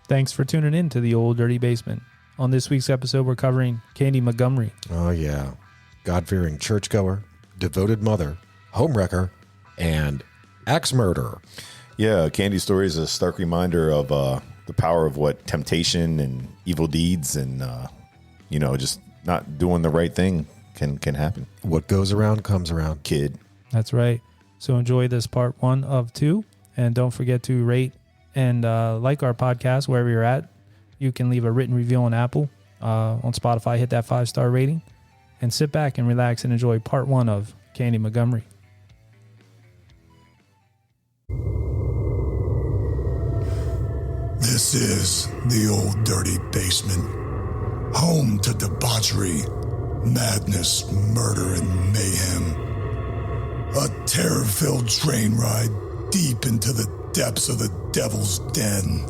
Thanks for tuning in to the Old Dirty Basement. On this week's episode, we're covering Candy Montgomery. Oh, yeah. God-fearing churchgoer, devoted mother, homewrecker, and axe murderer. Yeah, Candy's story is a stark reminder of the power of what temptation and evil deeds and, just not doing the right thing can happen. What goes around comes around. Kid. That's right. So enjoy this part 1 of 2. And don't forget to rate and like our podcast wherever you're at. You can leave a written review on Apple, on Spotify. Hit that 5-star rating. And sit back and relax and enjoy part 1 of Candy Montgomery. This is the Old Dirty Basement, home to debauchery, madness, murder, and mayhem. A terror-filled train ride deep into the depths of the devil's den.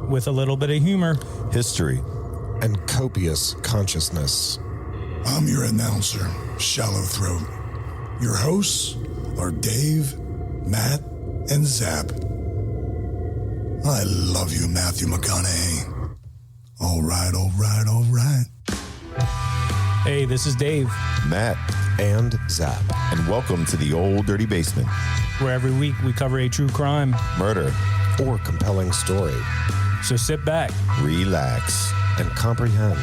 With a little bit of humor. History. And copious consciousness. I'm your announcer, Shallow Throat. Your hosts are Dave, Matt, and Zap. I love you, Matthew McConaughey. All right, all right, all right. Hey, this is Dave. Matt. And Zap. And welcome to the Old Dirty Basement. Where every week we cover a true crime. Murder. Or compelling story. So sit back. Relax. And comprehend.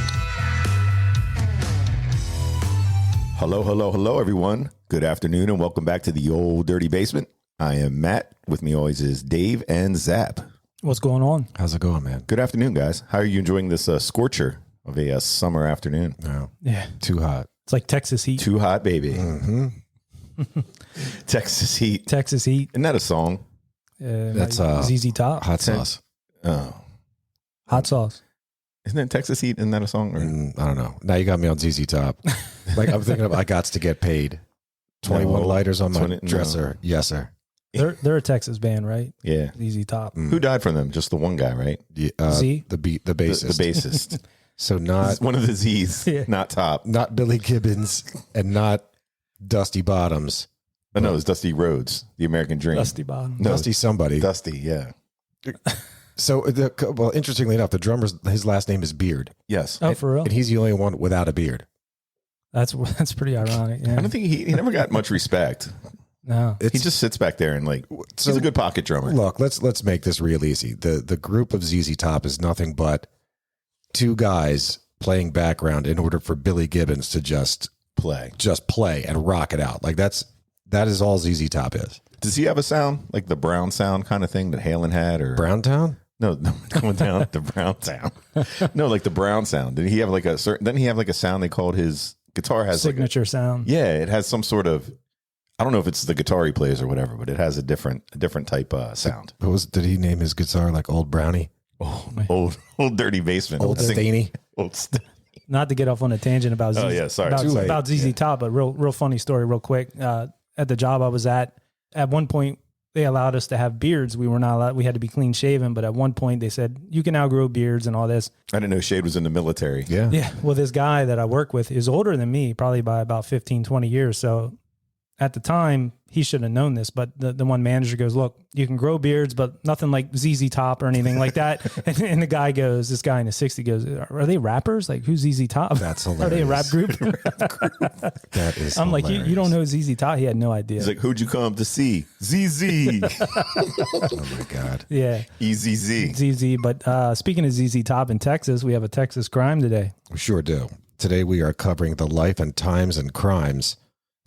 Hello, hello, hello, everyone. Good afternoon and welcome back to the Old Dirty Basement. I am Matt. With me always is Dave and Zap. What's going on? How's it going, man? Good afternoon, guys. How are you enjoying this scorcher of a summer afternoon? No. Yeah. Too hot. It's like Texas heat. Too hot, baby. Mm-hmm. Texas heat. Texas heat. Isn't that a song? That's ZZ Top. Hot sauce. Oh. Hot sauce. Isn't that Texas heat? Isn't that a song? Or? I don't know. Now you got me on ZZ Top. Like I'm thinking of I Gots to Get Paid. 21 lighters on my dresser. No. Yes, sir. They're a Texas band, right? Yeah. ZZ Top. Who died from them? Just the one guy, right? Z? The bassist. The bassist. So not one of the Z's, yeah. Not Top. Not Billy Gibbons and not Dusty Bottoms. Oh, no, it's Dusty Rhodes, The American Dream. Dusty Bottoms. No, Dusty somebody. Dusty, yeah. So, interestingly enough, the drummer's, his last name is Beard. Yes. Oh, for real? And he's the only one without a beard. That's pretty ironic. Yeah. I don't think he never got much respect. No. He just sits back there and he's a good pocket drummer. Look, let's make this real easy. The group of ZZ Top is nothing but two guys playing background in order for Billy Gibbons to just play and rock it out. Like that is all ZZ Top is. Does he have a sound like the Brown sound kind of thing that Halen had, or Browntown? No, going down the Brown sound. No, like the Brown sound. Did he have like a certain? Didn't he have like a sound they called his guitar has signature sound? Yeah, it has some sort of. I don't know if it's the guitar he plays or whatever, but it has a different type sound. Did he name his guitar like Old Brownie? Oh, old Dirty Basement. Old Staney. Not to get off on a tangent about ZZ, about ZZ Top, but real funny story, real quick. At the job I was at one point they allowed us to have beards. We were not allowed. We had to be clean shaven. But at one point they said you can now grow beards and all this. I didn't know Shade was in the military. Yeah. Yeah. Well, this guy that I work with is older than me, probably by about 15, 20 years. So at the time, he should have known this, but the one manager goes, look, you can grow beards, but nothing like ZZ Top or anything like that. And the guy goes, this guy in his 60s goes, are they rappers? Like, who's ZZ Top? That's hilarious. Are they a rap group? That is I'm hilarious. like, you don't know ZZ Top? He had no idea. He's like, who'd you come to see? ZZ. Oh, my God. Yeah. EZZ. ZZ. But speaking of ZZ Top in Texas, we have a Texas crime today. We sure do. Today we are covering the life and times and crimes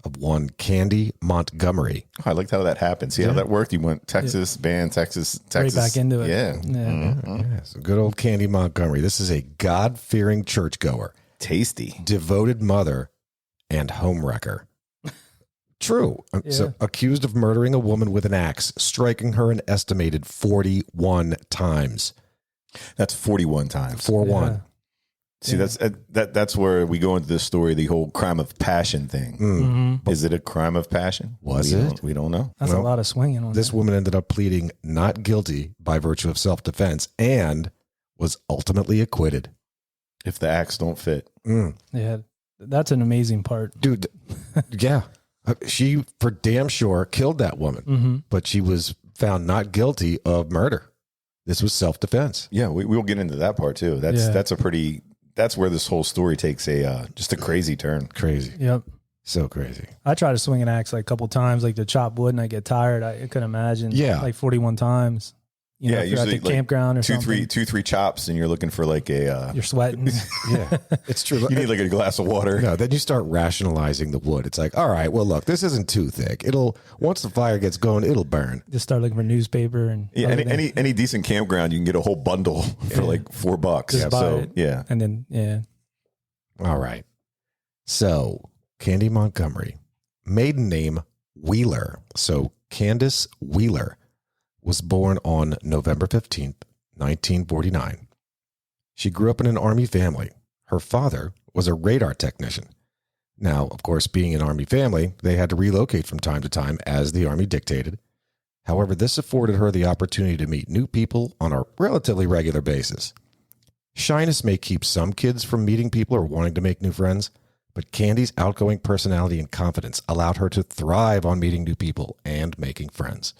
of one Candy Montgomery. Oh, I liked how that happened. See how that worked? You went Texas, band, Texas. Right back into it. Yeah. Yeah, so good old Candy Montgomery. This is a God-fearing churchgoer, Tasty. devoted mother, and homewrecker. True. Yeah. So accused of murdering a woman with an axe, striking her an estimated 41 times. That's 41 times. 4-1. Yeah. See, that's where we go into this story, the whole crime of passion thing. Mm-hmm. Is it a crime of passion? Was it? We don't know. That's a lot of swinging on This that. woman ended up pleading not guilty by virtue of self-defense and was ultimately acquitted. If the acts don't fit. Yeah. That's an amazing part. Dude, yeah. She, for damn sure, killed that woman, but she was found not guilty of murder. This was self-defense. Yeah, we'll get into that part too. That's where this whole story takes just a crazy turn. Crazy. Yep. So crazy. I try to swing an axe like a couple times, like to chop wood, and I get tired. I couldn't imagine. Yeah. Like 41 times. You know, if you're at usually the campground or something. two, three chops, and you're looking for like a. You're sweating. Yeah, it's true. You need like a glass of water. No, then you start rationalizing the wood. It's like, all right, well, look, this isn't too thick. Once the fire gets going, it'll burn. Just start looking for newspaper and Yeah, any decent campground, you can get a whole bundle for like $4. Just buy it. Yeah, and then All right. So Candy Montgomery, maiden name Wheeler. So Candace Wheeler was born on November 15th, 1949. She grew up in an Army family. Her father was a radar technician. Now, of course, being an Army family, they had to relocate from time to time as the Army dictated. However, this afforded her the opportunity to meet new people on a relatively regular basis. Shyness may keep some kids from meeting people or wanting to make new friends, but Candy's outgoing personality and confidence allowed her to thrive on meeting new people and making friends.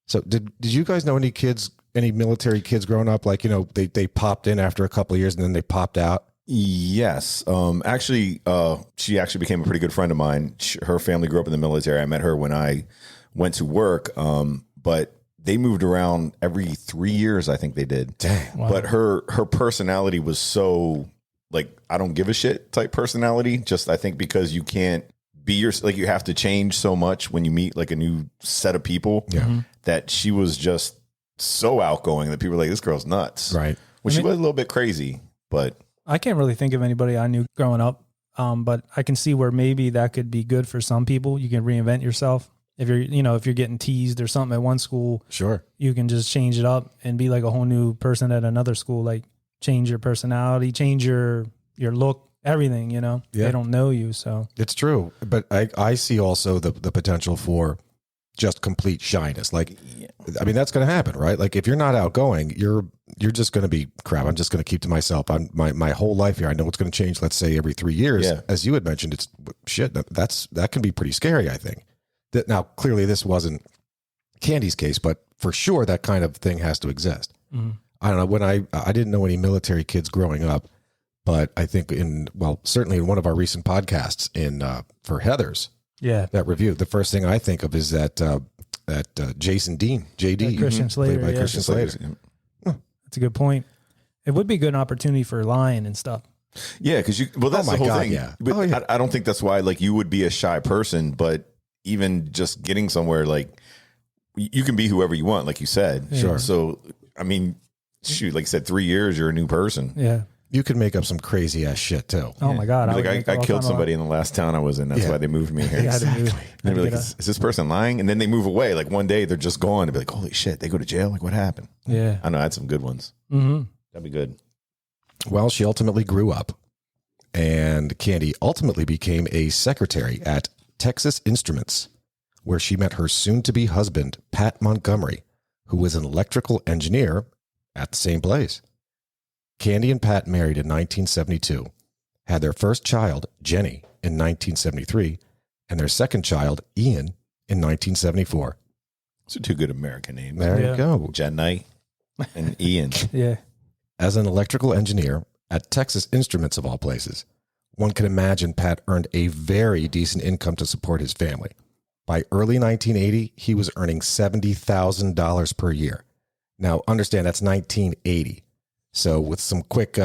So did you guys know any military kids growing up? Like, they popped in after a couple of years and then they popped out? Yes. Actually, she actually became a pretty good friend of mine. Her family grew up in the military. I met her when I went to work. But they moved around every 3 years. I think they did. Dang. Wow. But her personality was so like, I don't give a shit type personality. Just, I think because you can't be you have to change so much when you meet like a new set of people. Yeah. That she was just so outgoing that people were like, this girl's nuts. Right. Well, she was a little bit crazy, but I can't really think of anybody I knew growing up. But I can see where maybe that could be good for some people. You can reinvent yourself. If you're getting teased or something at one school, Sure. you can just change it up and be like a whole new person at another school. Like change your personality, change your look, everything, Yeah. They don't know you. So It's true. But I see also the potential for just complete shyness. Like, I mean, that's going to happen, right? Like if you're not outgoing, you're just going to be crap. I'm just going to keep to myself. My whole life here. I know it's going to change. Let's say every 3 years, Yeah. as you had mentioned, it's shit. That can be pretty scary. I think that now clearly this wasn't Candy's case, but for sure that kind of thing has to exist. mm-hmm. I don't know when I didn't know any military kids growing up, but I think certainly in one of our recent podcasts for Heather's, yeah, that review, the first thing I think of is that Jason Dean, JD, Christian Slater, played by yeah. Christian Slater. that's a good point. It would be a good opportunity for lying and stuff. yeah, because that's my the whole God, thing. yeah. But Oh, yeah. I don't think that's why like you would be a shy person, but even just getting somewhere, like you can be whoever you want, like you said. Sure. So I mean, shoot, like you said, 3 years, you're a new person. Yeah. You could make up some crazy ass shit too. Oh my God. Like would make I all killed kind of- somebody in the last town I was in. That's Yeah. why they moved me here. Yeah, I had to move. And they'd be like, Get is this person lying? And then they move away. Like one day they're just gone. They'd be like, holy shit, they go to jail? Like what happened? Yeah. I know I had some good ones. Mm-hmm. That'd be good. Well, she ultimately grew up, and Candy ultimately became a secretary at Texas Instruments, where she met her soon-to-be husband, Pat Montgomery, who was an electrical engineer at the same place. Candy and Pat married in 1972, had their first child, Jenny, in 1973, and their second child, Ian, in 1974. Those are two good American names. There Yeah. you go. Jen Knight and Ian. Yeah. As an electrical engineer at Texas Instruments, of all places, one can imagine Pat earned a very decent income to support his family. By early 1980, he was earning $70,000 per year. Now, understand that's 1980. So with some quick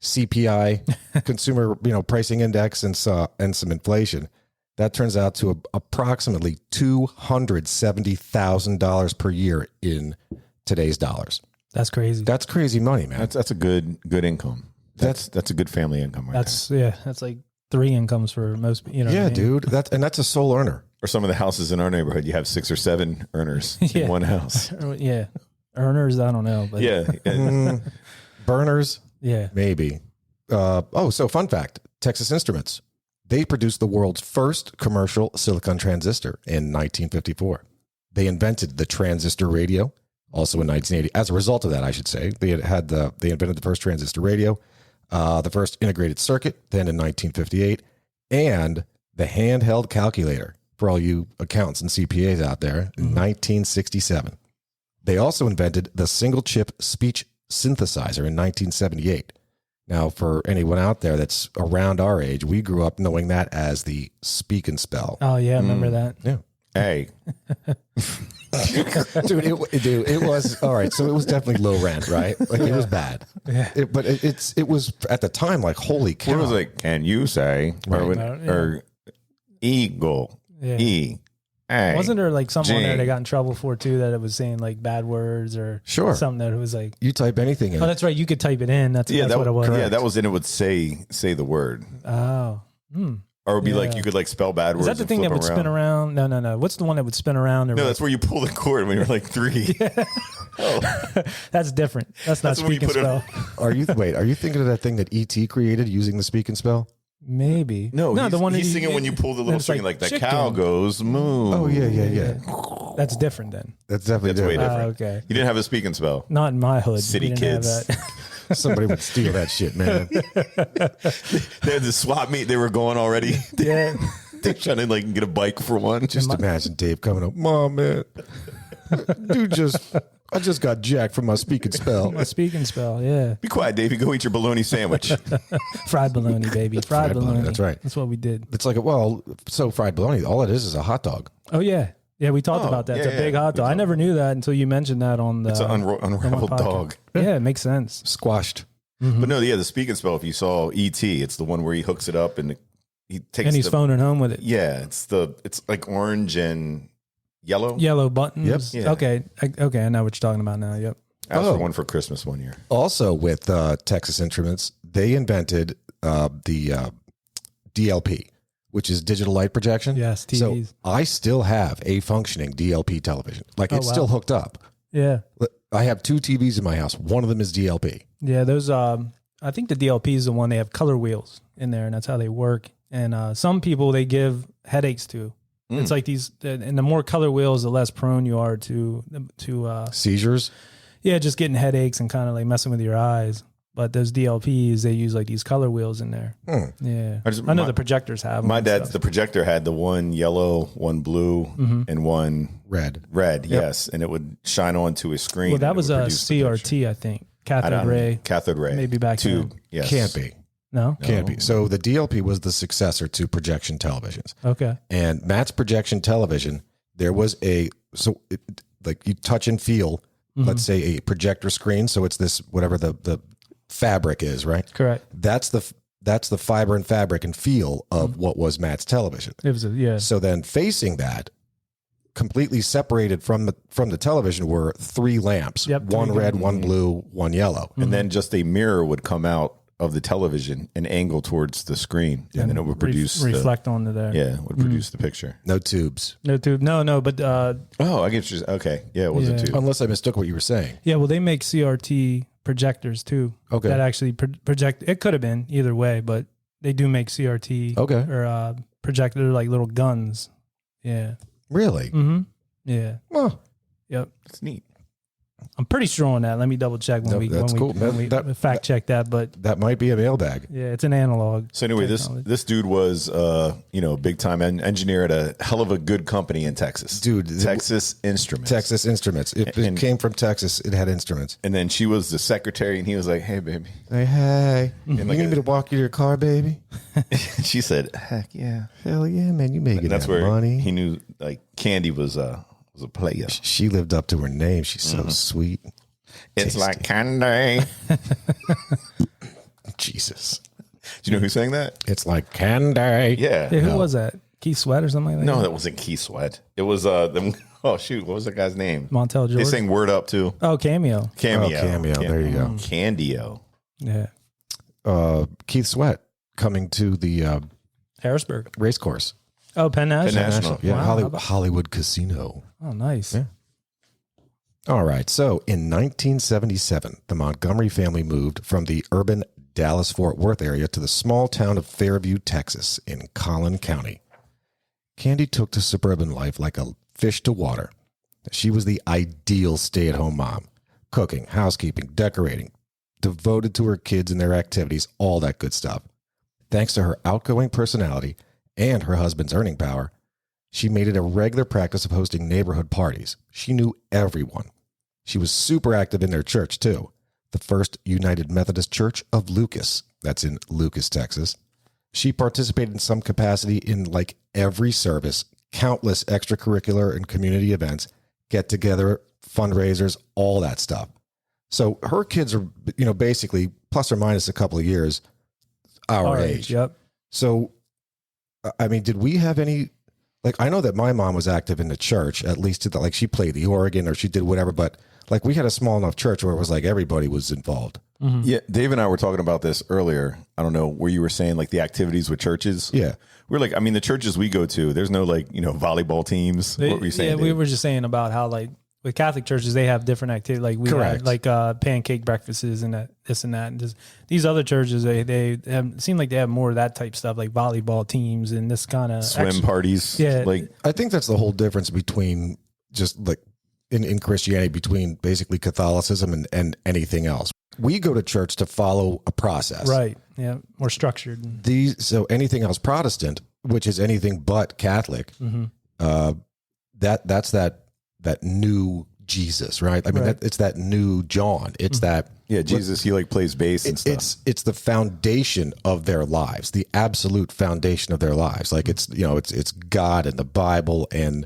CPI, consumer pricing index, and some inflation, that turns out to approximately $270,000 per year in today's dollars. That's crazy. That's crazy money, man. That's a good income. That's a good family income right That's like 3 incomes for most, yeah, what I mean? dude. That's a sole earner. there. Or some of the houses in our neighborhood, you have 6 or 7 earners Yeah. in one house. Yeah. Earners, I don't know, but Yeah. Burners, yeah. maybe. So fun fact, Texas Instruments, they produced the world's first commercial silicon transistor in 1954. They invented the transistor radio, also in 1980. As a result of that, I should say, they invented the first transistor radio, the first integrated circuit, then in 1958, and the handheld calculator for all you accountants and CPAs out there in 1967. They also invented the single-chip speech synthesizer in 1978. Now, for anyone out there that's around our age, we grew up knowing that as the Speak and Spell. Oh yeah, remember that? Yeah. Hey, Dude, it was all right. So it was definitely low rent, right? Like it was bad. Yeah. But it was at the time like holy cow. what was like? Can you say Right. or eagle? Yeah. A. Wasn't there like something on there Jane. they got in trouble for too, that it was saying like bad words or Sure. something that it was like, You type anything in. oh, that's right. You could type it in. That's Yeah, what it was. Yeah, that was in. It would say the word, Oh. or it would be like Yeah. you could like spell bad words. Is that the and thing that flip would them spin around? No. What's the one that would spin around? No, that's where you pull the cord when you're like 3. That's different. That's not That's when you Speak and put it- Spell. Are you thinking of that thing that ET created using the Speak and Spell? Maybe. No, the one he's that singing when you pull the little it's string, like the chicken. cow goes moo. Oh yeah. That's different then. That's definitely That's way different. different. Okay. You didn't have a speak and spell. Not in my hood. City We didn't kids. have that. Somebody would steal that shit, man. They had the swap meet. They were going already. Yeah. They're trying to like get a bike for one. Just imagine Dave coming up, Mom, man, I just got jacked from my Speak and Spell. My Speak and Spell. Yeah. Be quiet, Davey. Go eat your bologna sandwich. Fried bologna, baby. Fried bologna. That's right. That's what we did. It's like, so fried bologna, all it is a hot dog. Oh yeah. Yeah, we talked Oh, about that. yeah, It's a big yeah. hot dog. I never knew that until you mentioned that on the It's an on one unraveled podcast. dog. Yeah, it makes sense. Squashed. But no, yeah, the speak and spell. If you saw ET, it's the one where he hooks it up and he takes. And he's the, phoning home with it. Yeah, it's like orange and yellow. Yellow buttons. Yep. Yeah. Okay. I know what you're talking about now. Yep. I asked Oh. for one for Christmas one year. Also, with Texas Instruments, they invented the DLP, which is digital light projection. Yes, So TVs. I still have a functioning DLP television. Like it's wow. still hooked up. Yeah. I have 2 TVs in my house. One of them is DLP. Yeah, those I think the DLP is the one they have color wheels in there, and that's how they work. And some people they give headaches to. It's like these, and the more color wheels, the less prone you are to Seizures. yeah, just getting headaches and kind of like messing with your eyes. But those DLPs, they use like these color wheels in there. Yeah, I know the projectors have them My and dad's stuff. the projector had the one yellow, one blue, and one Red. red. Yes, and it would shine onto a screen. Well, that and it was would a produce the picture. CRT, I think, I cathode don't know. ray. Cathode ray. Maybe back tube. then. Yes. Can't be. No, Can't be. So the DLP was the successor to projection televisions. okay, And Matt's projection television, there was like you touch and feel, let's say a projector screen. So it's this, whatever the fabric is, right? correct. That's the fiber and fabric and feel of what was Matt's television. It was yeah. So then facing that, completely separated from the television were 3 lamps. Yep, one 3 red, one blue, one yellow. And then just a mirror would come out of the television and angle towards the screen, and then it would produce reflect onto there. Yeah, it would produce the picture. No tubes. No tube. No, but Oh, I get you. Okay, yeah, it was a Yeah. tube. Unless I mistook what you were saying. yeah, well, they make CRT projectors too. Okay. That actually project. It could have been either way, but they do make CRT. Okay. Or projector like little guns. Yeah. Really? Mm-hmm. Yeah. Well, Yep. It's neat. I'm pretty sure on that. Let me double check when No, we that's cool. when we That- fact check that. But that might be a mailbag. yeah, it's an analog. So anyway, technology. this dude was big time engineer at a hell of a good company in Texas. Dude, Texas Instruments. Texas Instruments. If it And- came from Texas, it had instruments. And then she was the secretary, and he was like, "Hey, baby." Hey, you like need a- me to walk you to your car, baby? She said, "Heck yeah." Hell yeah, man. You making And that's that where money. he knew like Candy was a player. She lived up to her name. She's so sweet. It's Tasty. like candy. Jesus. Do you know who sang that? It's like candy. Yeah. Yeah, who was that? Keith Sweat or something like that? No, that wasn't Key Sweat. It was them. Oh shoot, what was that guy's name? Montel They Jordan. sang "Word Up" too. Oh, Cameo. Cameo. Oh, Cameo. There you go. Candio. Yeah. Keith Sweat coming to the Harrisburg. race course. Oh, Penn National. Penn National. Yeah, Wow, how about- Hollywood Casino. Oh, nice. Yeah. All right. So in 1977, the Montgomery family moved from the urban Dallas-Fort Worth area to the small town of Fairview, Texas, in Collin County. Candy took to suburban life like a fish to water. She was the ideal stay-at-home mom, cooking, housekeeping, decorating, devoted to her kids and their activities, all that good stuff. Thanks to her outgoing personality and her husband's earning power, she made it a regular practice of hosting neighborhood parties. She knew everyone. She was super active in their church, too. The First United Methodist Church of Lucas. That's in Lucas, Texas. She participated in some capacity in like every service, countless extracurricular and community events, get-together, fundraisers, all that stuff. So her kids are, basically plus or minus a couple of years our age. Yep. So, I mean, did we have any, like, I know that my mom was active in the church, at least to the, like she played the organ or she did whatever, but like we had a small enough church where it was like everybody was involved. Mm-hmm. Yeah, Dave and I were talking about this earlier. I don't know where you were saying like the activities with churches. Yeah. We're like, I mean, the churches we go to, there's no like, volleyball teams. What were you saying? Yeah, we Dave? were just saying about how like with Catholic churches, they have different activities. Like we Correct. had like pancake breakfasts and this and that. And just, these other churches, they have, seem like they have more of that type stuff, like volleyball teams and this kind of Swim parties. Yeah. Like, I think that's the whole difference between just like in Christianity, between basically Catholicism and anything else. We go to church to follow a process. Right. Yeah. More structured. So anything else Protestant, which is anything but Catholic, that's that new Jesus, right? I mean, Right. it's that new John. It's that. yeah, Jesus, he like plays bass and stuff. It's the foundation of their lives, the absolute foundation of their lives. Like it's God and the Bible and,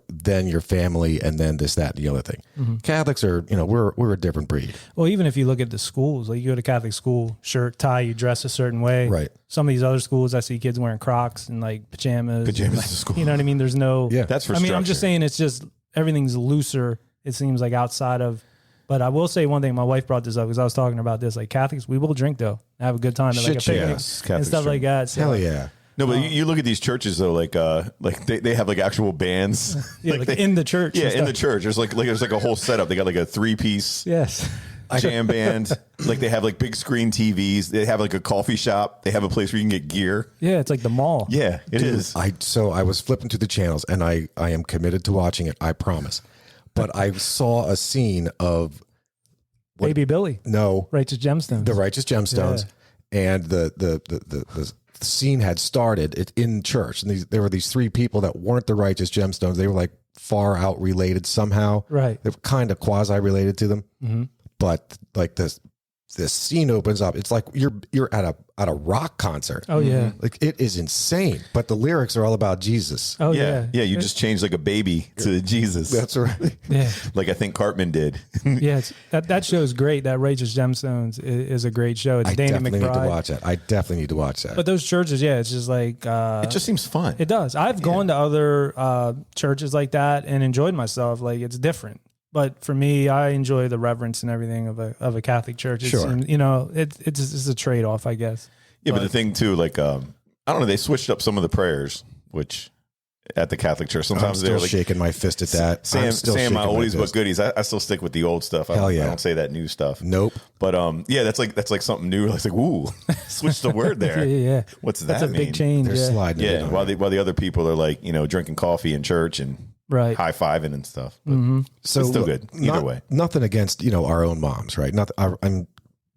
then your family and then this, that, and the other thing. Catholics are, we're a different breed. Well, even if you look at the schools, like you go to Catholic school, shirt, tie, you dress a certain way. Right. Some of these other schools, I see kids wearing Crocs and like pajamas. Pajamas and, like, to school. You know what I mean? There's no. Yeah. That's for I mean, structure. I'm just saying it's just everything's looser. It seems like outside of. But I will say one thing. My wife brought this up because I was talking about this. Like Catholics, we will drink though, have a good time, at, like a Shit, yeah. picnic Yes, and Catholics stuff like drink. that. So, Hell yeah. No, but you look at these churches though, like they have like actual bands. Yeah, like in the church. Yeah, and in the stuff. church. There's like a whole setup. They got like a 3-piece Yes. jam band. Like they have like big screen TVs. They have like a coffee shop. They have a place where you can get gear. Yeah, it's like the mall. Yeah, it is. So I was flipping through the channels and I am committed to watching it. I promise. But I saw a scene of Baby Billy, no, Righteous Gemstones. the Righteous Gemstones, and the scene had started in church, and there were these 3 people that weren't the Righteous Gemstones. They were like far out related somehow. Right. They were kind of quasi related to them, but like this scene opens up. It's like you're at a rock concert. Oh yeah. Like it is insane, but the lyrics are all about Jesus. Oh yeah, yeah. yeah. You just change like a baby to Jesus. That's right. Yeah. Like I think Cartman did. Yeah, that show is great. That Righteous Gemstones is a great show. It's I Danny definitely need to McBride. watch that. I definitely need to watch that. But those churches, yeah, it's just like It just seems fun. it does. I've gone to other churches like that and enjoyed myself. Like it's different. But for me, I enjoy the reverence and everything of a Catholic church. It's, Sure. and, it's a trade off, I guess. Yeah, but the thing too, like I don't know, they switched up some of the prayers, which at the Catholic church I'm sometimes still they're like shaking my fist at that. I'm still Sam, shaking my my oldies but fist. goodies. I still stick with the old stuff. Hell yeah. I don't say that new stuff. Nope. But yeah, that's like something new. It's like, ooh, switch the word there. Yeah. What's That's that a mean? big change. They're Yeah. sliding it Yeah, in on while you. the other people are like, drinking coffee in church and Right. high fiving and stuff. But So it's still look, good either way. Nothing against our own moms, right?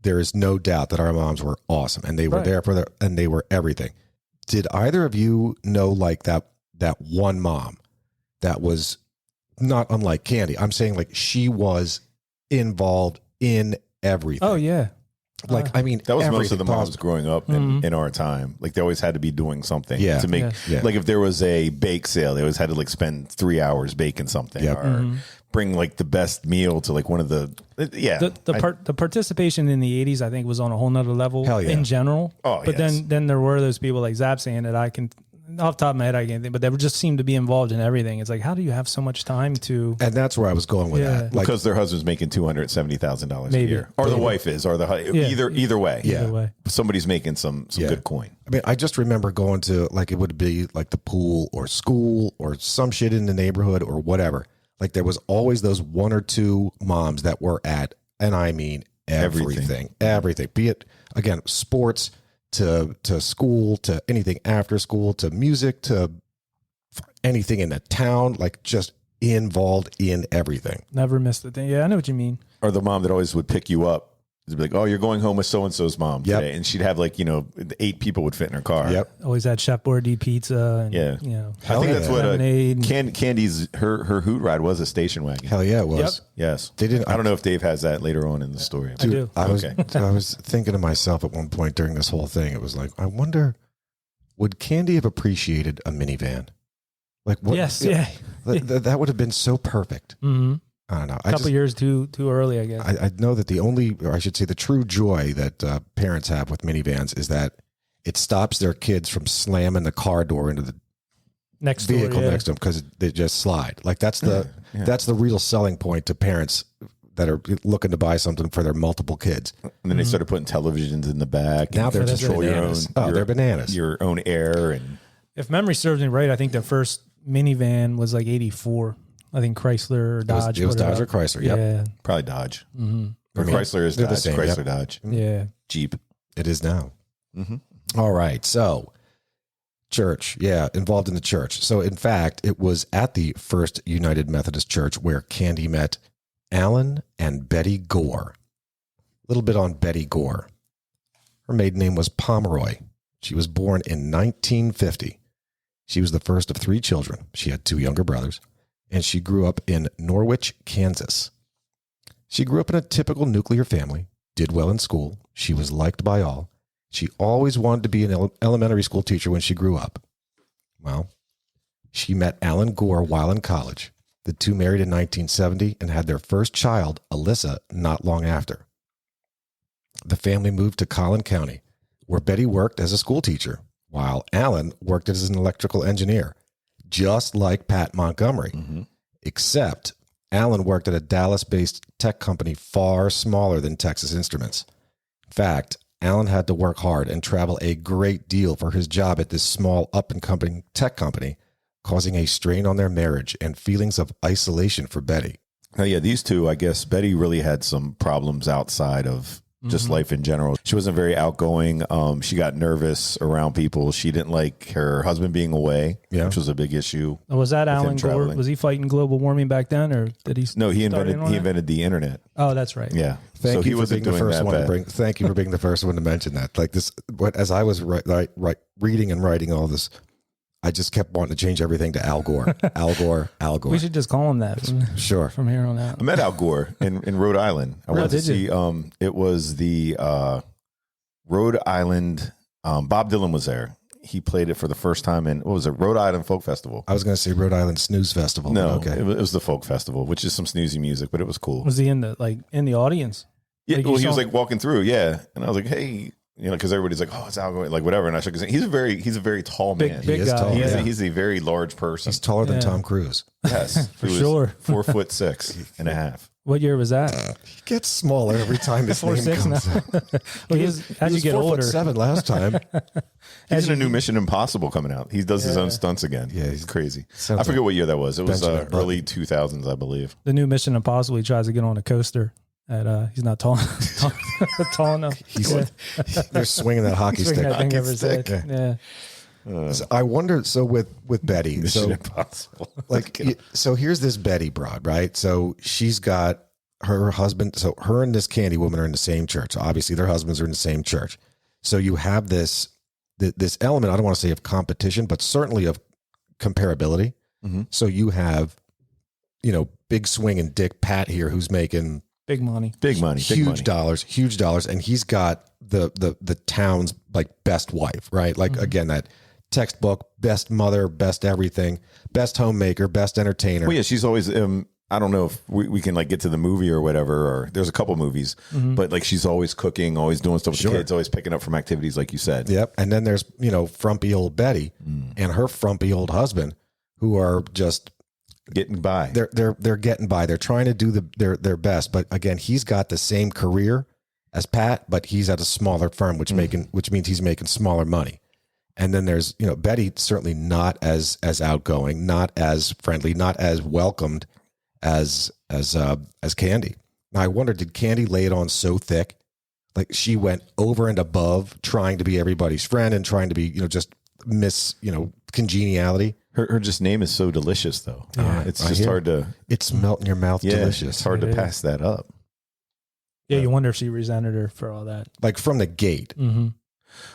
There is no doubt that our moms were awesome, and they were Right. there for and they were everything. Did either of you know like that one mom that was not unlike Candy? I'm saying like she was involved in everything. Oh yeah. Like I mean, That was most everything of the moms possible. growing up in our time. Like they always had to be doing something Yeah. to make. Yeah. Like if there was a bake sale, they always had to like spend 3 hours baking something Yep. or bring like the best meal to like one of the. Yeah, The participation in the 80s, I think, was on a whole nother level Hell yeah. in general. Oh, but yes. then there were those people like Zap saying that I can, off the top of my head, I can't think, but they just seem to be involved in everything. It's like, how do you have so much time to? And that's where I was going with Yeah. that. Like, because their husband's making $270,000 a Maybe. year, or the wife is, or either way. Yeah. Either way. Somebody's making some good coin. I mean, I just remember going to like it would be like the pool or school or some shit in the neighborhood or whatever. Like there was always those 1 or 2 moms that were at, and I mean everything. Be it again sports to school to anything after school to music to anything in the town. Like just involved in everything. Never missed a thing. Yeah, I know what you mean. Or the mom that always would pick you up It'd be like, oh, you're going home with so-and-so's mom Yep. today. And she'd have like, 8 people would fit in her car. Yep. Always had Chef Boyardee pizza. And, Yeah. I I think that's what lemonade. Candy's, her hoot ride was a station wagon. Hell yeah, it was. Yep. Yes. They didn't. I don't know if Dave has that later on in the story. I do. I was Okay. I was thinking to myself at one point during this whole thing, it was like, I wonder, would Candy have appreciated a minivan? Like what? Yes. Yeah. That would have been so perfect. Mm-hmm. I don't know. A couple years too early, I guess. I know that the only, or I should say, the true joy that parents have with minivans is that it stops their kids from slamming the car door into the next door, vehicle yeah. next to them because they just slide. Like that's the real selling point to parents that are looking to buy something for their multiple kids. And then they started putting televisions in the back. Now and they're control bananas. They're bananas. Your own air. And If memory serves me right, I think the first minivan was like 84. I think Chrysler or Dodge. It was put Dodge or out. Chrysler. Yep. Yeah. probably Dodge. Mm-hmm. Or Chrysler is they're the Dodge. same, Chrysler yep. Dodge. Yeah. Jeep. It is now. Mm-hmm. All right. So, church. Yeah, involved in the church. So, in fact, it was at the First United Methodist Church where Candy met Alan and Betty Gore. A little bit on Betty Gore. Her maiden name was Pomeroy. She was born in 1950. She was the first of 3 children. She had 2 younger brothers, and she grew up in Norwich, Kansas. She grew up in a typical nuclear family, did well in school. She was liked by all. She always wanted to be an elementary school teacher when she grew up. Well, she met Alan Gore while in college. The 2 married in 1970 and had their first child, Alyssa, not long after. The family moved to Collin County, where Betty worked as a school teacher, while Alan worked as an electrical engineer, just like Pat Montgomery, except Alan worked at a Dallas-based tech company far smaller than Texas Instruments. In fact, Alan had to work hard and travel a great deal for his job at this small up-and-coming tech company, causing a strain on their marriage and feelings of isolation for Betty. Oh, yeah. These two, I guess Betty really had some problems outside of just life in general. She wasn't very outgoing. She got nervous around people. She didn't like her husband being away, which was a big issue. Was that him Alan Gore? traveling. Was he fighting global warming back then, or did he? No, he start in on it? invented the internet. Oh, that's right. Yeah. Thank you for being the first one to bring. Thank you for being the first one to mention that. Like this, as I was reading and writing all this, I just kept wanting to change everything to Al Gore. Al Gore. Al Gore. We should just call him that Sure. from here on out. I met Al Gore in Rhode Island. I went to did see. you? It was the Rhode Island. Bob Dylan was there. He played it for the first time in Rhode Island Folk Festival. I was going to say Rhode Island Snooze Festival. No, but okay. it was the Folk Festival, which is some snoozy music, but it was cool. Was he in the audience? Yeah, Like well, you he was saw- like walking through. Yeah, and I was like, hey. Because everybody's like, oh, it's Al Gore, like whatever, and I shook his hand. He's a very tall man. Big He is guy. tall, Yeah. He's a very large person. He's taller than Yeah. Tom Cruise. Yes, For he was sure. 4'6.5". What year was that? He gets smaller every time his name 4'6" comes now. up. Well, as you get older, 4'7" last time. He's in a new Mission Impossible coming out. He does his own stunts again. Yeah, he's cragy. sounds I forget what year that was. It was Benjamin Button. early 2000s, I believe. the new Mission Impossible, he tries to get on a coaster. He's not tall tall enough. They're swinging that hockey Swing stick. that thing Hockey over his stick. head. Yeah. So I wonder. So with Betty, Mission so Impossible. so here's this Betty broad, right? So she's got her husband. So her and this Candy woman are in the same church. So obviously, their husbands are in the same church. So you have this element. I don't want to say of competition, but certainly of comparability. Mhm. So you have, big swing and Dick Pat here, who's making Big money. Big money. Big money. huge dollars, and he's got the town's like best wife, right? Like again, that textbook, best mother, best everything, best homemaker, best entertainer. Well, yeah, she's always. I don't know if we can like get to the movie or whatever. Or there's a couple movies, but like she's always cooking, always doing stuff with the kids, always picking up from activities, like you said. Yep. And then there's frumpy old Betty and her frumpy old husband, who are just Getting by. they're getting by. They're trying to do their best, but again, he's got the same career as Pat, but he's at a smaller firm, which means he's making smaller money. And then there's Betty, certainly not as outgoing, not as friendly, not as welcomed as Candy. Now I wonder, did Candy lay it on so thick, like she went over and above trying to be everybody's friend and trying to be just miss congeniality. Her just name is so delicious, though. Yeah, It's I just hear. hard to. It's melt in your mouth, Yeah, delicious. it's hard to It pass that up. Yeah, you wonder if she resented her for all that. Like from the gate. Mm-hmm.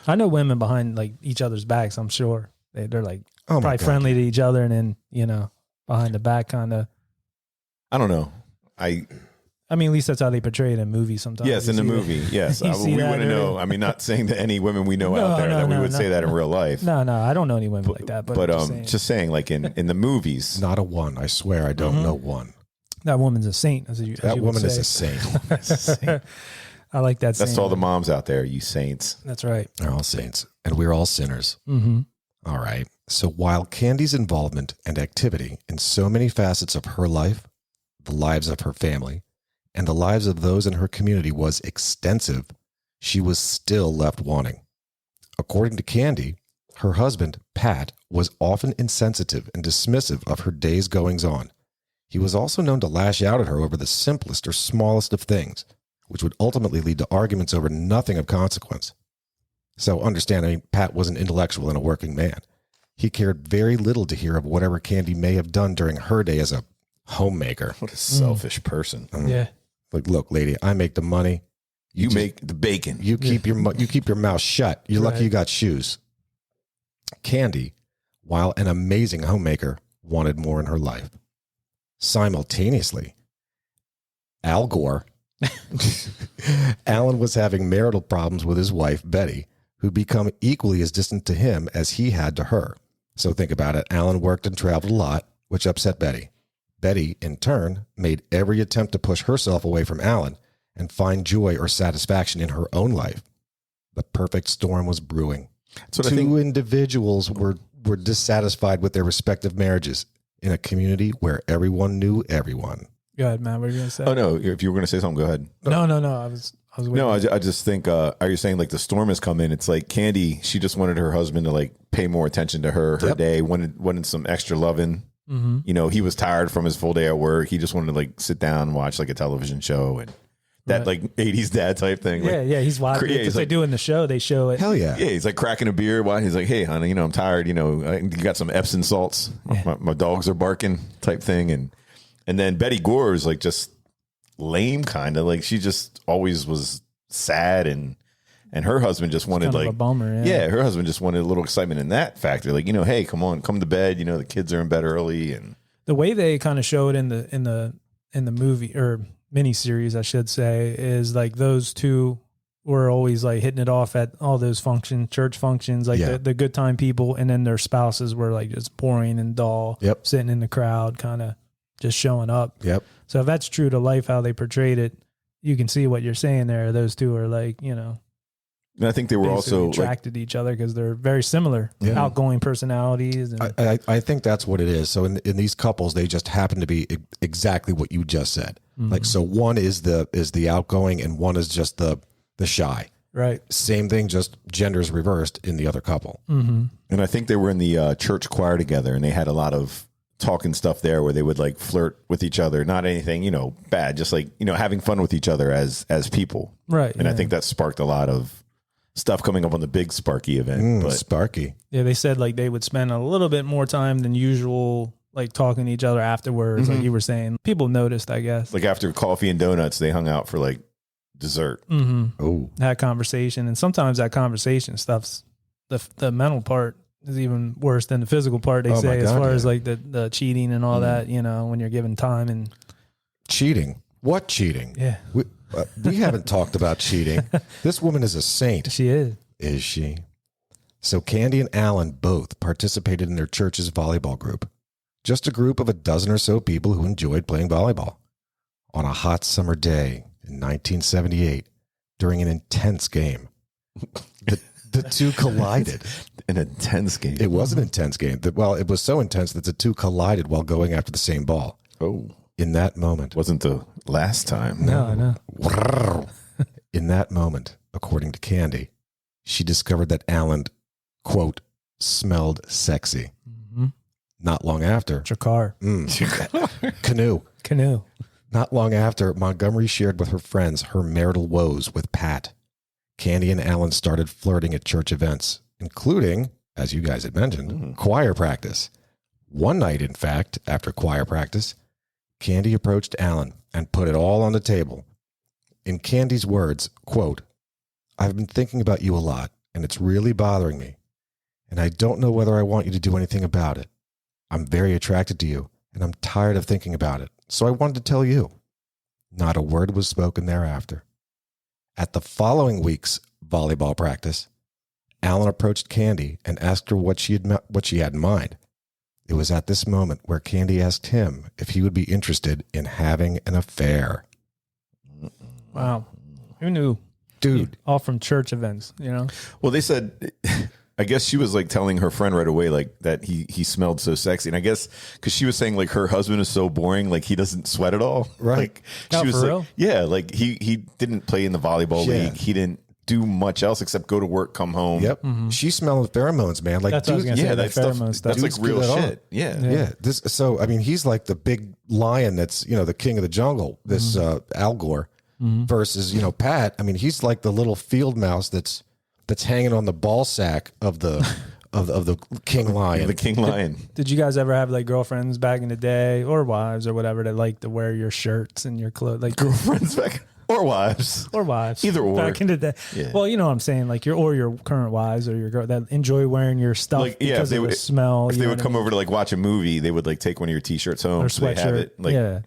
I know women behind like each other's backs. I'm sure they're like Oh my probably God. friendly to each other, and then behind the back kind of. I don't know. I mean, at least that's how they portray it in movies sometimes. Yes, You in the see movie. that. Yes. You see We that, wouldn't right? know. I mean, not saying that any women we know No, out there no, that we no, would no. say that in real life. No, I don't know any women like that. But Just saying, like in the movies. Not a one. I swear I don't know one. that woman's a saint. As you That would woman is say. a saint. I like that. That's saying. to all the moms out there, you saints. That's right. They're all saints. And we're all sinners. Mm-hmm. All right. So while Candy's involvement and activity in so many facets of her life, the lives of her family, and the lives of those in her community was extensive, she was still left wanting. According to Candy, her husband, Pat, was often insensitive and dismissive of her day's goings-on. He was also known to lash out at her over the simplest or smallest of things, which would ultimately lead to arguments over nothing of consequence. So understand, I mean, Pat was an intellectual and a working man. He cared very little to hear of whatever Candy may have done during her day as a homemaker. What a selfish person. Yeah. Like, look, lady, I make the money. You make the bacon. You keep your mouth shut. You're lucky you got shoes. Candy, while an amazing homemaker, wanted more in her life. Simultaneously, Al Gore, Alan was having marital problems with his wife, Betty, who'd become equally as distant to him as he had to her. So think about it. Alan worked and traveled a lot, which upset Betty. Betty, in turn, made every attempt to push herself away from Alan and find joy or satisfaction in her own life. The perfect storm was brewing. Two individuals were dissatisfied with their respective marriages in a community where everyone knew everyone. Go ahead, man. What are you gonna say? Oh no! If you were going to say something, go ahead. No. I was waiting. No, I just think. Are you saying like the storm has come in? It's like Candy. She just wanted her husband to like pay more attention to her day. Wanted some extra loving. Mm-hmm. You know, he was tired from his full day at work. He just wanted to like sit down and watch like a television show and that like 80s dad type thing. Yeah, Like, yeah. He's watching. Yeah, he's they like- do in the show. They show it. Hell yeah. yeah, he's like cracking a beer. While he's like, "Hey, honey, I'm tired. You got some Epsom salts. My dogs are barking," type thing. And then Betty Gore is like just lame, kind of like she just always was sad, and her husband just wanted Kind of like a bummer. yeah, her husband just wanted a little excitement in that factor. Like, hey, come on, come to bed. The kids are in bed early, and The way they kind of show it in the movie or miniseries, I should say, is like those two were always like hitting it off at all those church functions, like Yeah. the good time people, and then their spouses were like just boring and dull, sitting in the crowd, kind of just showing up. Yep. So if that's true to life, how they portrayed it, you can see what you're saying there. Those two are like, and I think they were basically also like, attracted to each other because they're very similar, outgoing personalities. And I think that's what it is. So in these couples, they just happen to be exactly what you just said. Like, so one is the outgoing and one is just the shy. right. Same thing, just genders reversed in the other couple. Mm-hmm. and I think they were in the church choir together, and they had a lot of talking stuff there where they would like flirt with each other, not anything bad, just like having fun with each other as people, Right. and I think that sparked a lot of stuff coming up on the big Sparky event. But Sparky. Yeah, they said like they would spend a little bit more time than usual, like talking to each other afterwards. Like you were saying, people noticed, I guess. like after coffee and donuts, they hung out for like dessert. Oh, That conversation, and sometimes that conversation stuff's the mental part is even worse than the physical part. They Oh, say my as God, far yeah. as like the cheating and all that. When you're given time and cheating. What cheating? yeah, We haven't talked about cheating. This woman is a saint. she is. Is she? So Candy and Alan both participated in their church's volleyball group. Just a group of a dozen or so people who enjoyed playing volleyball. On a hot summer day in 1978, during an intense game, the two collided. An intense game. It was an intense game. Well, it was so intense that the two collided while going after the same ball. Oh, In that moment, wasn't the last time. No. in that moment, according to Candy, she discovered that Alan, quote, smelled sexy. Mm-hmm. Not long after, Chakar. Canoe. Not long after, Montgomery shared with her friends her marital woes with Pat. Candy and Alan started flirting at church events, including, as you guys had mentioned, choir practice. One night, in fact, after choir practice, Candy approached Alan and put it all on the table. In Candy's words, quote, "I've been thinking about you a lot, and it's really bothering me. And I don't know whether I want you to do anything about it. I'm very attracted to you, and I'm tired of thinking about it. So I wanted to tell you." Not a word was spoken thereafter. At the following week's volleyball practice, Alan approached Candy and asked her what she had in mind. It was at this moment where Candy asked him if he would be interested in having an affair. Wow. Who knew? Dude. All from church events, you know? Well, they said, I guess she was like telling her friend right away, like that he smelled so sexy. And I guess because she was saying like her husband is so boring, like he doesn't sweat at all. Right. Like Oh, she was for like, real? yeah, like he didn't play in the volleyball Yeah. league. He didn't do much else except go to work, come home. Yep. She's smelling pheromones, man. Like, That's what I was dude, gonna say, Yeah, the that stuff. pheromone stuff. That's like Dude's real good at all. shit. Yeah. yeah. So, I mean, he's like the big lion that's, you know, the king of the jungle, this Al Gore versus, you know, Pat. I mean, he's like the little field mouse that's hanging on the ball sack of the of the king lion. The king lion. Did you guys ever have like girlfriends back in the day or wives or whatever that like to wear your shirts and your clothes? Like Girlfriends back or wives. or wives. Either or. Back in the day. Yeah. Well, you know what I'm saying? Like your current wives or your girl that enjoy wearing your stuff Like, yeah, because if they of would the smell. If you they know would what I come mean? over to like watch a movie, they would like take one of your t-shirts home. Or So they have sweatshirt. it like yeah.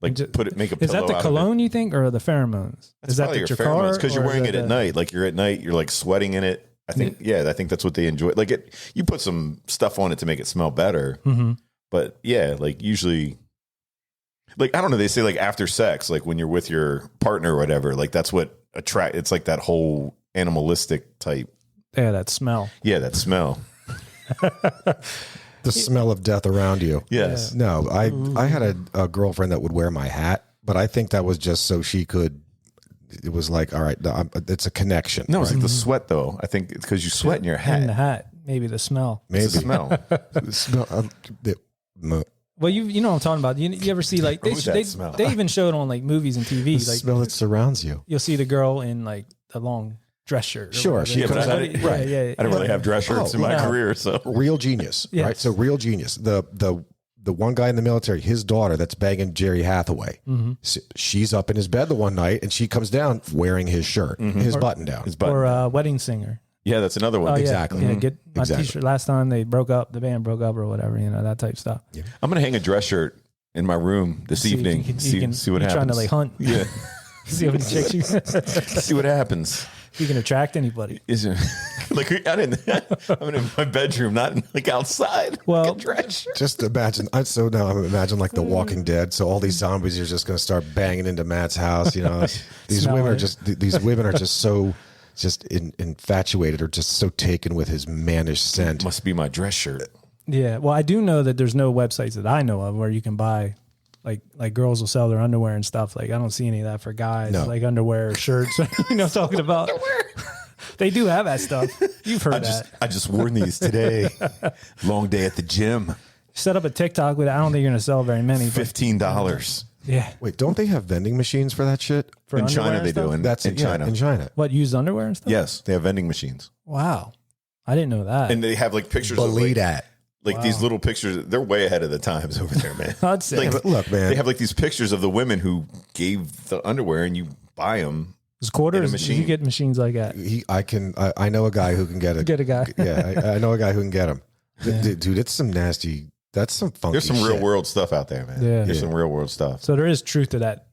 like Just- put it make a pillow Is that the out of cologne it. you think or the pheromones? That's Is that probably the your car? pheromones because you're or is wearing that it at night. Like you're at night, you're like sweating in it. I think I think that's what they enjoy. Like it, you put some stuff on it to make it smell better. Mhm. But yeah, like usually, like I don't know. They say like after sex, like when you're with your partner or whatever, like that's what attract. It's like that whole animalistic type. Yeah, that smell. Yeah, that smell. The smell of death around you. Yes. No, I had a girlfriend that would wear my hat, but I think that was just so she could. It was like, all right, it's a connection. No, it's like the sweat though. I think it's because you sweat in your In the hat. hat. Maybe the smell. Maybe It's the smell. The smell. Well, you know what I'm talking about. You ever see like Who's that smell? they even show it on like movies and TV. The Like smell that surrounds you. you'll see the girl in like a long dress shirt. or Sure, whatever. she Yeah, but comes I out. didn't- Right. Yeah. I don't really have dress shirts in my no. career, so Real genius, Yes. right? So real genius. The one guy in the military, his daughter that's banging Jerry Hathaway. She's up in his bed the one night, and she comes down wearing his shirt, his button down. His button. Or Wedding Singer. Yeah, that's another one. Oh, yeah. Exactly. Yeah, get my Exactly. t-shirt. Last time they broke up, the band broke up or whatever, you know, that type of stuff. Yeah. I'm gonna hang a dress shirt in my room this evening. See what happens. Trying to like hunt. Yeah. See how many chicks you, See what happens. you can attract anybody. Is it like I'm in my bedroom, not like outside. Well, Like a dress shirt. Just imagine. So now I'm imagining like The Walking Dead. So all these zombies are just going to start banging into Matt's house. You know, these Smell women are it. just so infatuated or just so taken with his mannish scent. Must be my dress shirt. Yeah. Well, I do know that there's no websites that I know of where you can buy like girls will sell their underwear and stuff. Like I don't see any of that for guys, No. like underwear or shirts. You know what I'm talking about? They do have that stuff. You've heard that. I just wore these today. Long day at the gym. Set up a TikTok with it. I don't think you're going to sell very many. But $15 yeah. Wait, don't they have vending machines for that shit? For in underwear China. and They do. stuff? In, That's in it. Yeah, China. in China. What, used underwear and stuff? Yes, they have vending machines, Wow. I didn't know that. and they have like pictures Believe of that. like these little pictures. They're way ahead of the times over there, man. I'd say. Like, But look, man. they have like these pictures of the women who gave the underwear, and you buy them. It's quarters. in a machine. You get machines like that. I know a guy who can get it. Get a guy. Yeah, I know a guy who can get them. Dude, it's some nasty. That's some funky. There's some shit. real world stuff out there, man. Yeah. There's some real world stuff. So there is truth to that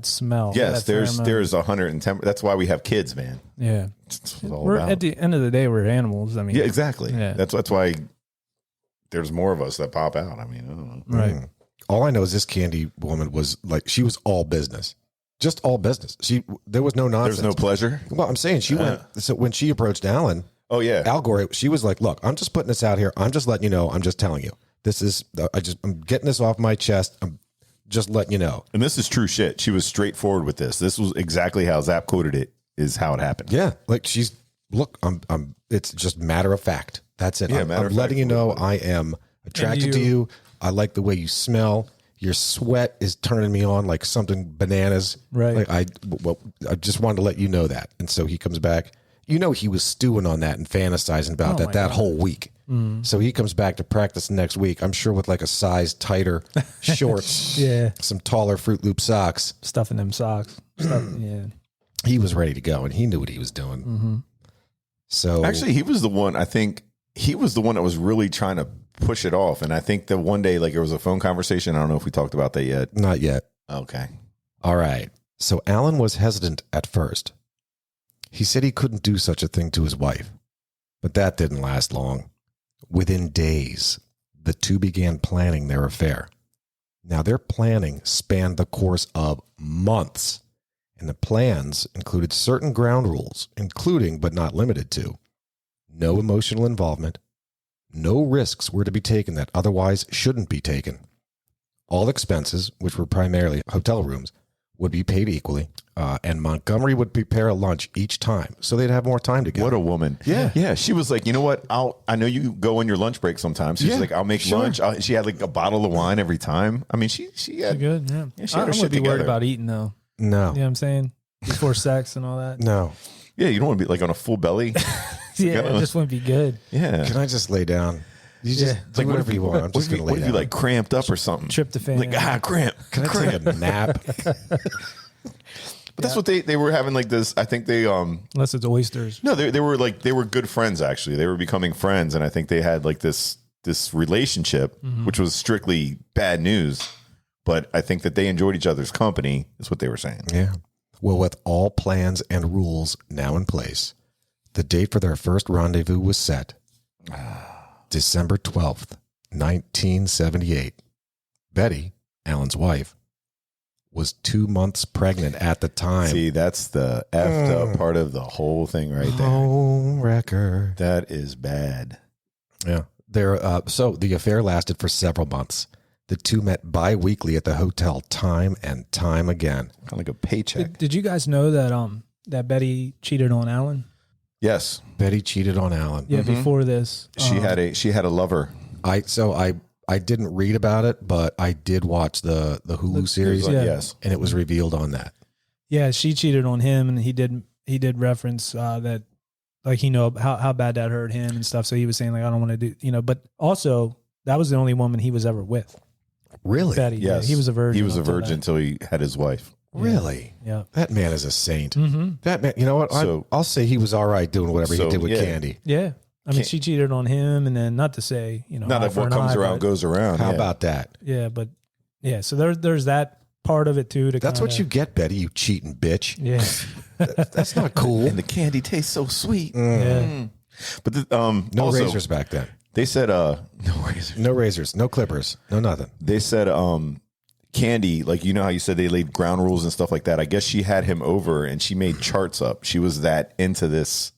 smell. Yes, that pheromone. there's 110. That's why we have kids, man. Yeah. That's what it's all We're about. at the end of the day, we're animals. I mean, Yeah, exactly. Yeah. That's why there's more of us that pop out. I mean, I don't know. right. All I know is this Candy woman was like, she was all business, just all business. There was no nonsense. There's no pleasure. Well, I'm saying she went. So when she approached Alan, Oh yeah. Al Gore, she was like, "Look, I'm just putting this out here. I'm just letting you know. I'm just telling you. This is. I'm getting this off my chest. I'm just letting you know." And this is true shit. She was straightforward with this. This was exactly how Zap quoted it. Is how it happened. Yeah, like she's. Look, I'm. It's just matter of fact. That's it. Yeah, I'm matter of letting you fact. know I am attracted to you. I like the way you smell. Your sweat is turning me on like something bananas. Right. Like I just wanted to let you know that. And so he comes back. You know, he was stewing on that and fantasizing about Oh my that God. whole week. So he comes back to practice next week. I'm sure with like a size tighter shorts, Yeah. some taller Fruit Loop socks. Stuff in them socks. stuff. Yeah. He was ready to go, and he knew what he was doing. Mm-hmm. So Actually, he was the one. I think he was the one that was really trying to push it off. And I think that one day, like, there was a phone conversation. I don't know if we talked about that yet. not yet. Okay. All right. So Alan was hesitant at first. He said he couldn't do such a thing to his wife, but that didn't last long. Within days, the two began planning their affair. Now, their planning spanned the course of months, and the plans included certain ground rules, including but not limited to no emotional involvement, no risks were to be taken that otherwise shouldn't be taken. All expenses, which were primarily hotel rooms, would be paid equally, and Montgomery would prepare a lunch each time, so they'd have more time together. What a woman. Yeah. Yeah. She was like, you know what? I know you go on your lunch break sometimes. She's Yeah, like, I'll make sure. lunch. She had like a bottle of wine every time. I mean, she had Good. Yeah. Yeah, she I had her don't shit want to be worried together. about eating though. No, You know what I'm saying? Before sex and all that. no. Yeah, you don't want to be like on a full belly. Yeah, it just wouldn't be good. Yeah. Can I just lay down? You just do whatever you want. I'm just going to lay What if you down. like cramped up or something? Tryptophan. Like, cramp. Can I take a nap? But that's what they were having like this. I think they Unless it's oysters. no, they were good friends actually. They were becoming friends, and I think they had like this relationship, which was strictly bad news. But I think that they enjoyed each other's company. Is what they were saying. Yeah. Well, with all plans and rules now in place, the date for their first rendezvous was set. December 12th, 1978. Betty, Alan's wife, was 2 months pregnant at the time. See, that's the effed up part of the whole thing right there. Home wrecker. That is bad. Yeah. So the affair lasted for several months. The two met bi-weekly at the hotel time and time again. Kind of like a paycheck. Did you guys know that that Betty cheated on Alan? Yes, Betty cheated on Alan. Yeah, before this. she had a lover. I didn't read about it, but I did watch the Hulu series, Yeah. Yes. and it was revealed on that. Yeah, she cheated on him, and he did reference that, like, he know how bad that hurt him and stuff. So he was saying like, I don't want to do, but also that was the only woman he was ever with. Really? Betty. Yes, Yeah, he was a virgin. He was a until virgin that. until he had his wife. Really? Yeah. That man is a saint. Mm-hmm. That man, you know what? So- I'll say he was all right doing whatever So, he did with yeah. Candy. Yeah. I mean, Can't- she cheated on him, and then not to say, Not eye that for what an comes eye, around but- goes around. How yeah. about that? Yeah, but yeah, so there's that part of it too. That's what you get, Betty, you cheating bitch. Yeah. That's not cool. And the candy tastes so sweet. Yeah. But No also, razors back then. They said no razors. No razors, no clippers, no nothing. They said Candy, like, you know how you said they laid ground rules and stuff like that. I guess she had him over and she made charts up. She was that into this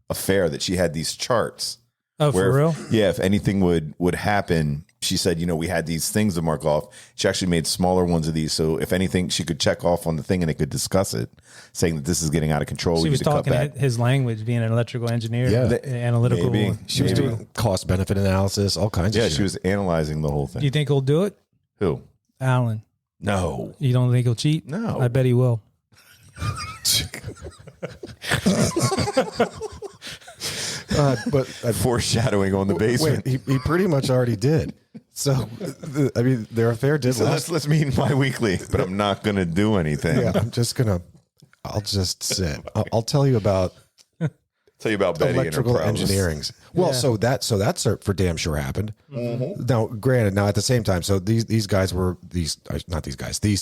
affair that she had these charts. Oh, where for real? Yeah, if anything would happen, she said, we had these things to mark off. She actually made smaller ones of these, so if anything, she could check off on the thing and they could discuss it, saying that this is getting out of control. She We was need to cut talking back. his language, being an electrical engineer, Yeah. analytical. Maybe. She was doing cost benefit analysis, all kinds of Yeah, shit. she was analyzing the whole Do you thing. think he'll do it, Who? Alan? No. You don't think he'll cheat? No. I bet he will. But Foreshadowing on the basement. wait, he pretty much already did. So, their affair did So last. let's meet bi-weekly, but I'm not going to do anything. Yeah, I'll just sit. I'll tell you about Tell you about Betty electrical and her engineerings. Well, Yeah. so that for damn sure happened. Now, granted, at the same time, so these guys were these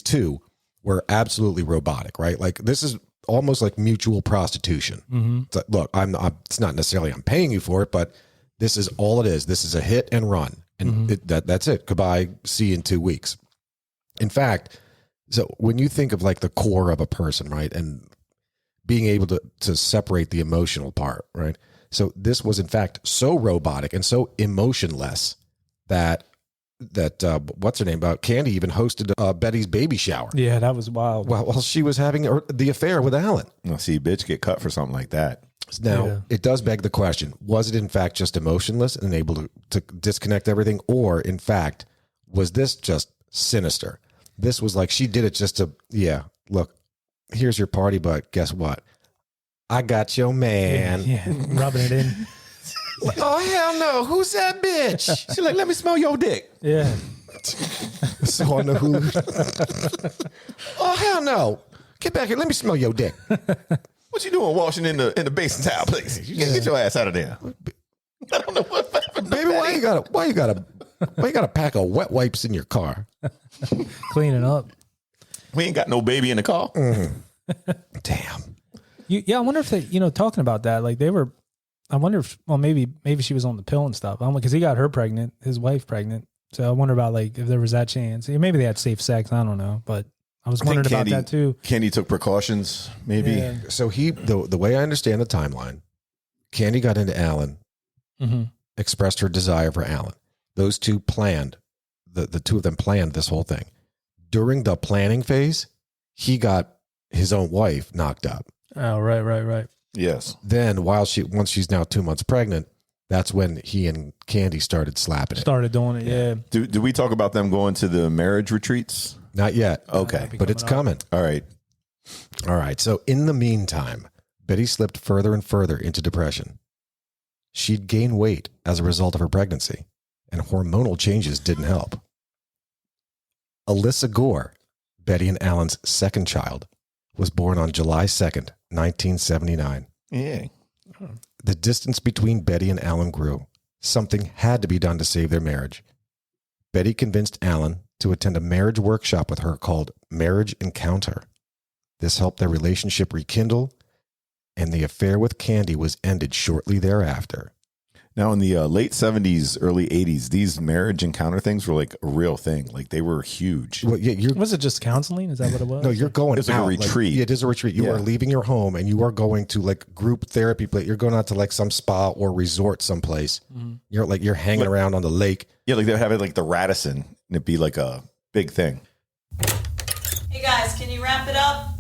two were absolutely robotic, right? Like, this is almost like mutual prostitution. It's like, look, it's not necessarily I'm paying you for it, but this is all it is. This is a hit and run, and that's it. Goodbye. See you in 2 weeks. In fact, so when you think of like the core of a person, right, and being able to separate the emotional part, right? So this was in fact so robotic and so emotionless that what's her name? Candy even hosted Betty's baby shower. Yeah, that was wild. While she was having the affair with Alan. Well, see, bitch get cut for something like that. Now, Yeah. it does beg the question, was it in fact just emotionless and able to disconnect everything? Or in fact, was this just sinister? This was like, she did it just to, look, here's your party, but guess what? I got your man. Yeah, rubbing it in. Oh, hell no. Who's that bitch? She's like, let me smell your dick. Yeah. So on the Hulu. Oh, hell no. Get back here. Let me smell your dick. What you doing washing in the basin towel place? You can't get your ass out of there. I don't know what happened. Baby, why you got a pack of wet wipes in your car? Cleaning up. We ain't got no baby in the car. Damn. Yeah, I wonder if they, talking about that, like they were. I wonder if, well, maybe she was on the pill and stuff. Because he got her pregnant, his wife pregnant. So I wonder about like if there was that chance. Maybe they had safe sex. I don't know, but I was wondering about that too. Candy took precautions, maybe. Yeah. So the way I understand the timeline, Candy got into Alan, expressed her desire for Alan. Those two planned, the two of them planned this whole thing. During the planning phase, he got his own wife knocked up. Oh, right. Yes. Then once she's now 2 months pregnant, that's when he and Candy started slapping it. Started doing it, yeah. Do we talk about them going to the marriage retreats? Not yet. Okay. But it's coming. All right. All right. So in the meantime, Betty slipped further and further into depression. She'd gained weight as a result of her pregnancy, and hormonal changes didn't help. Alyssa Gore, Betty and Alan's second child, was born on July 2nd, 1979. Yeah. The distance between Betty and Alan grew. Something had to be done to save their marriage. Betty convinced Alan to attend a marriage workshop with her called Marriage Encounter. This helped their relationship rekindle, and the affair with Candy was ended shortly thereafter. Now, in the late 70s, early 80s, these marriage encounter things were like a real thing. Like they were huge. Well, yeah, Was it just counseling? Is that what it was? No, you're going It's like a out, retreat. it is a retreat. You are leaving your home and you are going to like group therapy. You're going out to like some spa or resort someplace. You're hanging around on the lake. Yeah, like they would have it like the Radisson, and it'd be like a big thing. Hey guys, can you wrap it up?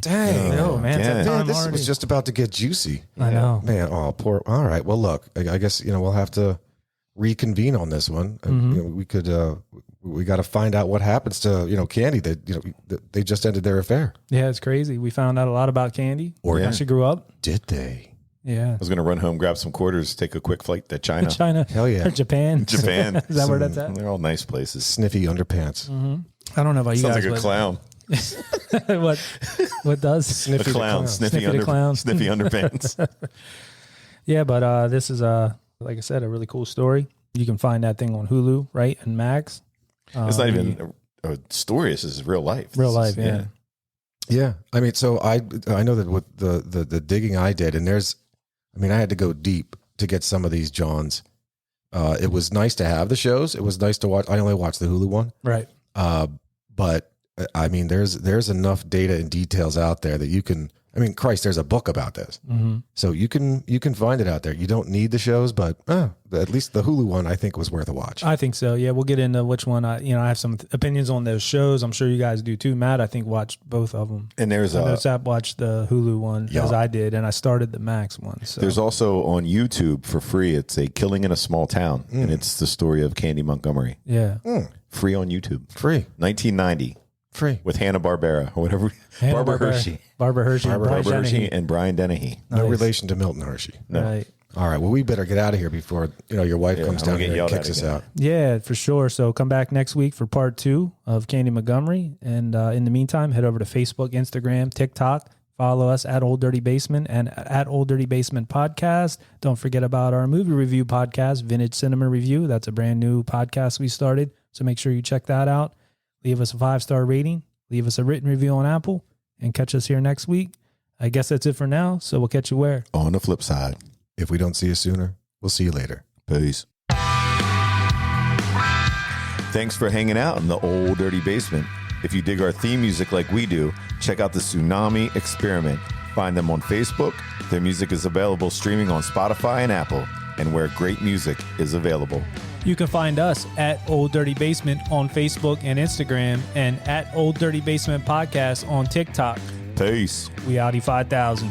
Dang. Oh, man. It's that yeah. time This already. was just about to get juicy. I know. Man, oh, poor. All right. Well, look, I guess, we'll have to reconvene on this one. We could, we got to find out what happens to, Candy that, they just ended their affair. Yeah, it's crazy. We found out a lot about Candy. Or how she grew up. did they? Yeah. I was going to run home, grab some quarters, take a quick flight to China. China. Hell yeah. Or Japan. Japan. Is that where that's at? They're all nice places. Sniffy underpants. I don't know about you Sounds guys. like a clown. What does? A clown. Sniffy the clown. Sniffy underpants. Yeah, but this is like I said, a really cool story. You can find that thing on Hulu, right, and Max. It's not even a story. This is real life. Real life, yeah. Yeah. I mean, so I know that with the digging I did, and I had to go deep to get some of these Johns. It was nice to have the shows. It was nice to watch. I only watched the Hulu one. Right. But I mean, there's enough data and details out there that you can. I mean, Christ, there's a book about this, so you can find it out there. You don't need the shows, but at least the Hulu one I think was worth a watch. I think so. Yeah, we'll get into which one. I have some opinions on those shows. I'm sure you guys do too. Matt, I think, watched both of them. And there's Zap watched the Hulu one as I did, and I started the Max one. So there's also on YouTube for free. It's a Killing in a Small Town, and it's the story of Candy Montgomery. yeah, Free on YouTube. Free 1990 with Hanna-Barbera or whatever. Barbara Hershey. Barbara Hershey, Barbara Hershey and Brian Dennehy. no relation to Milton Hershey. Right. All right. Well, we better get out of here before your wife comes I'm down gonna get here and yelled kicks at us again. out. Yeah, for sure. So come back next week for part 2 of Candy Montgomery. And in the meantime, head over to Facebook, Instagram, TikTok. Follow us at Old Dirty Basement and at Old Dirty Basement Podcast. Don't forget about our movie review podcast, Vintage Cinema Review. That's a brand new podcast we started. So make sure you check that out. Leave us a 5-star rating. Leave us a written review on Apple. And catch us here next week. I guess that's it for now. So we'll catch you where? On the flip side. If we don't see you sooner, we'll see you later. Peace. Thanks for hanging out in the Old Dirty Basement. If you dig our theme music like we do, check out the Tsunami Experiment. Find them on Facebook. Their music is available streaming on Spotify and Apple, and where great music is available. You can find us at Old Dirty Basement on Facebook and Instagram and at Old Dirty Basement Podcast on TikTok. Peace. We Audi 5000.